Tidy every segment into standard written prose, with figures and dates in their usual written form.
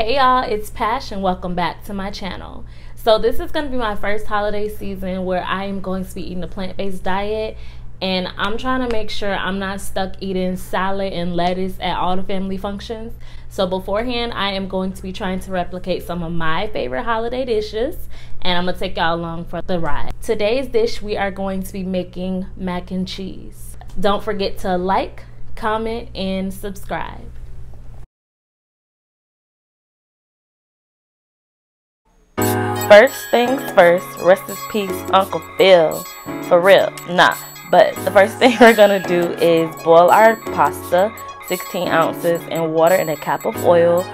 Hey y'all, it's Pash and welcome back to my channel. So this is going to be my first holiday season where I am going to be eating a plant-based diet, and I'm trying to make sure I'm not stuck eating salad and lettuce at all the family functions. So beforehand, I am going to be trying to replicate some of my favorite holiday dishes, and I'm going to take y'all along for the ride. Today's dish, we are going to be making mac and cheese. Don't forget to like, comment, and subscribe. First things first, rest in peace, Uncle Phil. For real, nah. But the first thing we're gonna do is boil our pasta, 16 ounces in water and a cup of oil.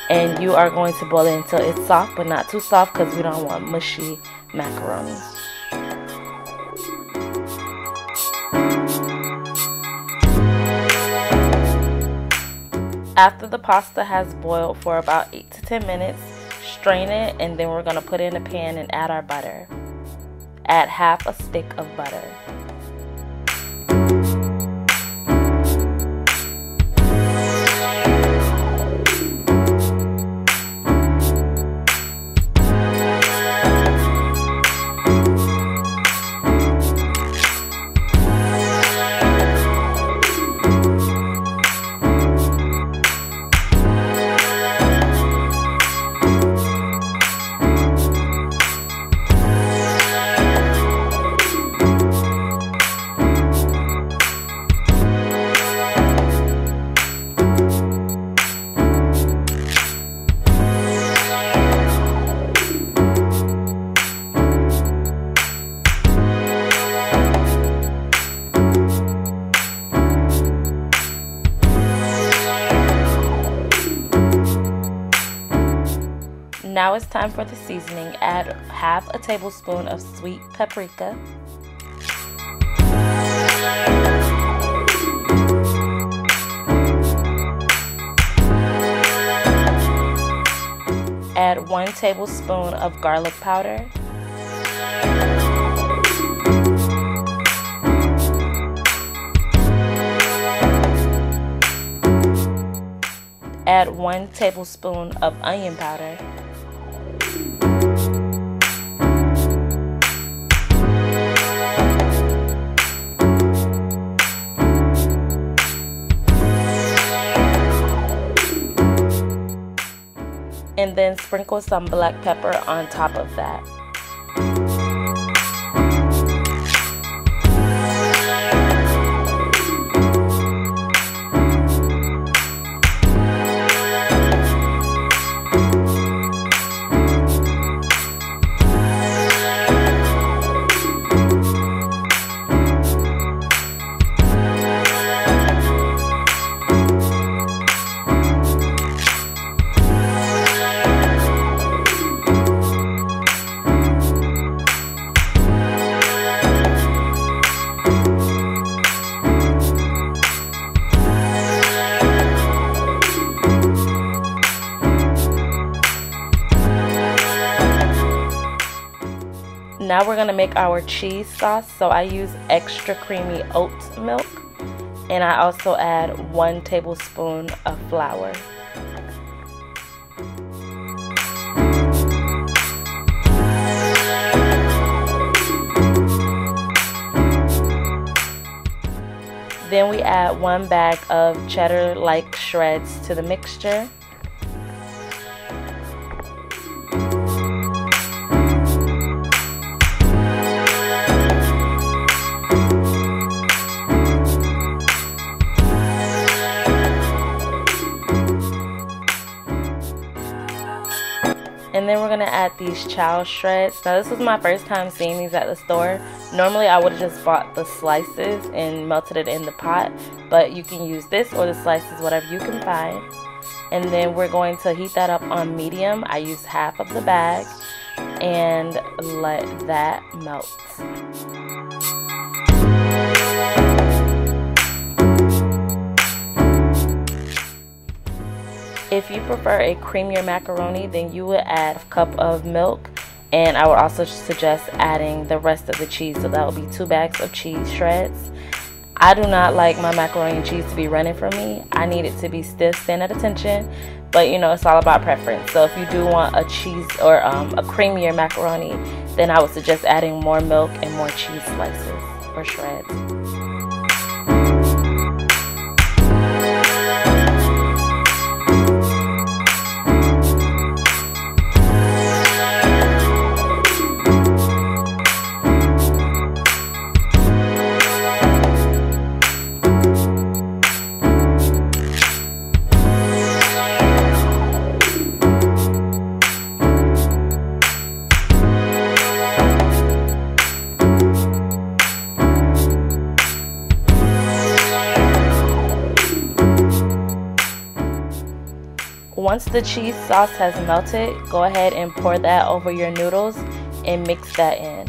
And you are going to boil it until it's soft, but not too soft because we don't want mushy macaroni. After the pasta has boiled for about 8 to 10 minutes, strain it, and then we're going to put it in a pan and add our butter. Add half a stick of butter. Now it's time for the seasoning. Add half a tablespoon of sweet paprika. Add 1 tablespoon of garlic powder. Add 1 tablespoon of onion powder. And then sprinkle some black pepper on top of that. Now we're gonna make our cheese sauce. So I use extra creamy oat milk, and I also add 1 tablespoon of flour. Then we add 1 bag of cheddar-like shreds to the mixture. And then we're going to add these chow shreds. Now this was my first time seeing these at the store. Normally I would have just bought the slices and melted it in the pot, but you can use this or the slices, whatever you can find. And then we're going to heat that up on medium. I use half of the bag and let that melt. If you prefer a creamier macaroni, then you would add a cup of milk, and I would also suggest adding the rest of the cheese, so that will be 2 bags of cheese shreds. I do not like my macaroni and cheese to be running from me. I need it to be stiff, stand at attention, but you know, it's all about preference. So if you do want a cheese or a creamier macaroni, then I would suggest adding more milk and more cheese slices or shreds. Once the cheese sauce has melted, go ahead and pour that over your noodles and mix that in.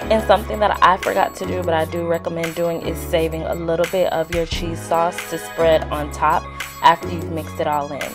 And something that I forgot to do, but I do recommend doing, is saving a little bit of your cheese sauce to spread on top after you've mixed it all in.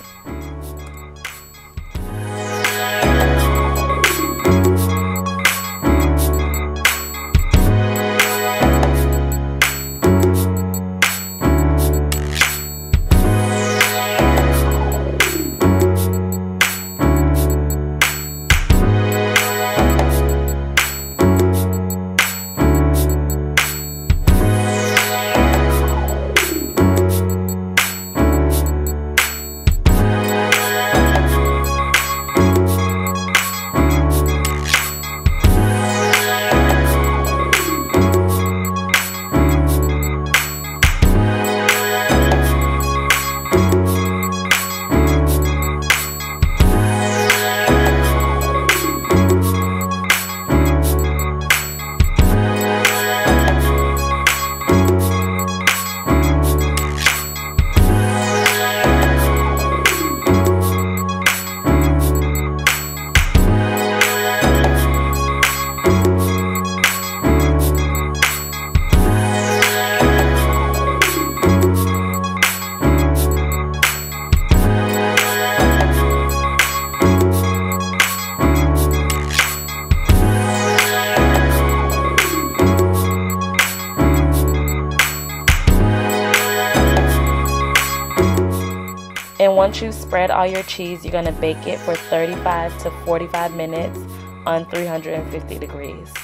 And once you spread all your cheese, you're going to bake it for 35 to 45 minutes on 350 degrees.